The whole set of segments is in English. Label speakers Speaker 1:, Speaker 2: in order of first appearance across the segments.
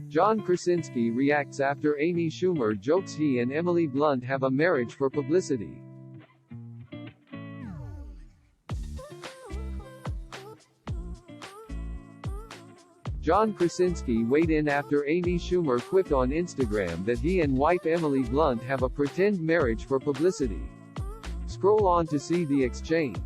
Speaker 1: John Krasinski reacts after Amy Schumer jokes he and Emily Blunt have a marriage for publicity. John Krasinski weighed in after Amy Schumer quipped on Instagram that he and wife Emily Blunt have a pretend marriage for publicity. Scroll on to see the exchange.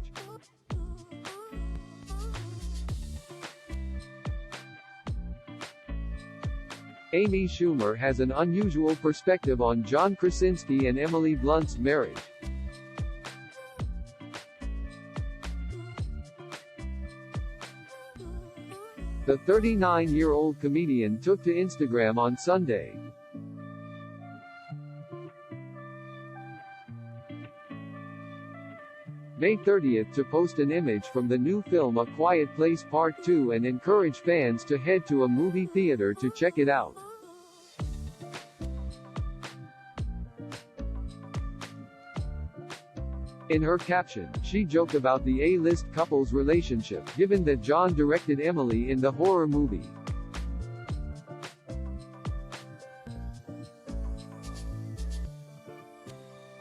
Speaker 1: Amy Schumer has an unusual perspective on John Krasinski and Emily Blunt's marriage. The 39-year-old comedian took to Instagram on Sunday. May 30th to post an image from the new film A Quiet Place Part 2 and encourage fans to head to a movie theater to check it out. In her caption, she joked about the A-list couple's relationship, given that John directed Emily in the horror movie.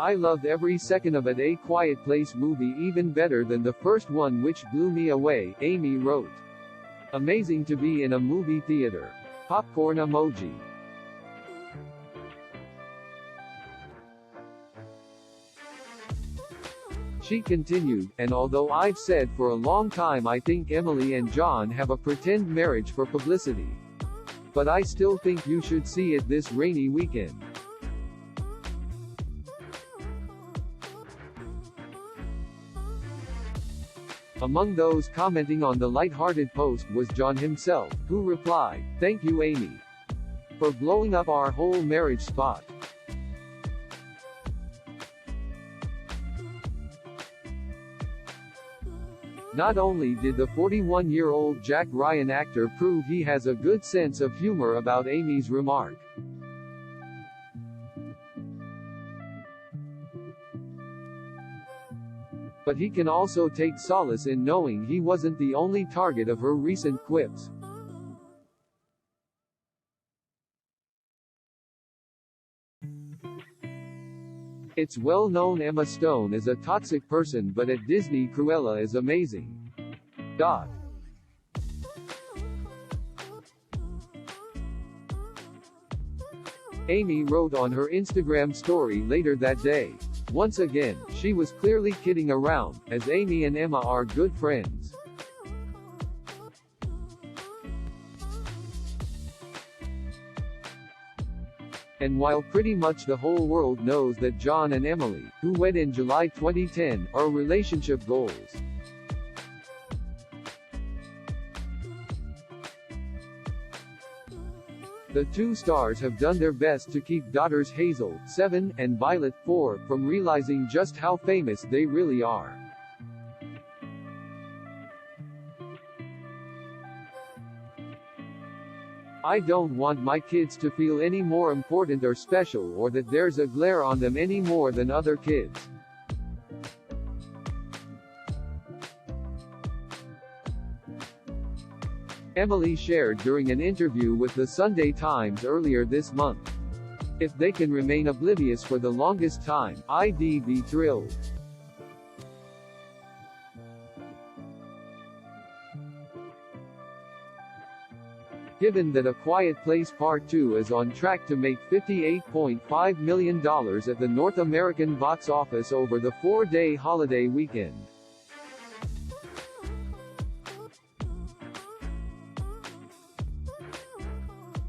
Speaker 1: I loved every second of A Quiet Place movie, even better than the first one, which blew me away, Amy wrote. Amazing to be in a movie theater. Popcorn emoji. She continued, and although I've said for a long time I think Emily and John have a pretend marriage for publicity, but I still think you should see it this rainy weekend. Among those commenting on the light-hearted post was John himself, who replied, "Thank you, Amy, for blowing up our whole marriage spot." Not only did the 41-year-old Jack Ryan actor prove he has a good sense of humor about Amy's remark, but he can also take solace in knowing he wasn't the only target of her recent quips. It's well known Emma Stone is a toxic person, but at Disney Cruella is amazing. Amy wrote on her Instagram story later that day. Once again, she was clearly kidding around, as Amy and Emma are good friends. And while pretty much the whole world knows that John and Emily, who wed in July 2010, are relationship goals, the two stars have done their best to keep daughters Hazel, 7, and Violet, 4, from realizing just how famous they really are. I don't want my kids to feel any more important or special, or that there's a glare on them any more than other kids. Emily shared during an interview with the Sunday Times earlier this month. If they can remain oblivious for the longest time, I'd be thrilled. Given that A Quiet Place Part 2 is on track to make $58.5 million at the North American box office over the 4-day holiday weekend.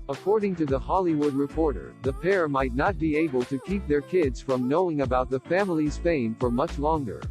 Speaker 1: According to The Hollywood Reporter, the pair might not be able to keep their kids from knowing about the family's fame for much longer.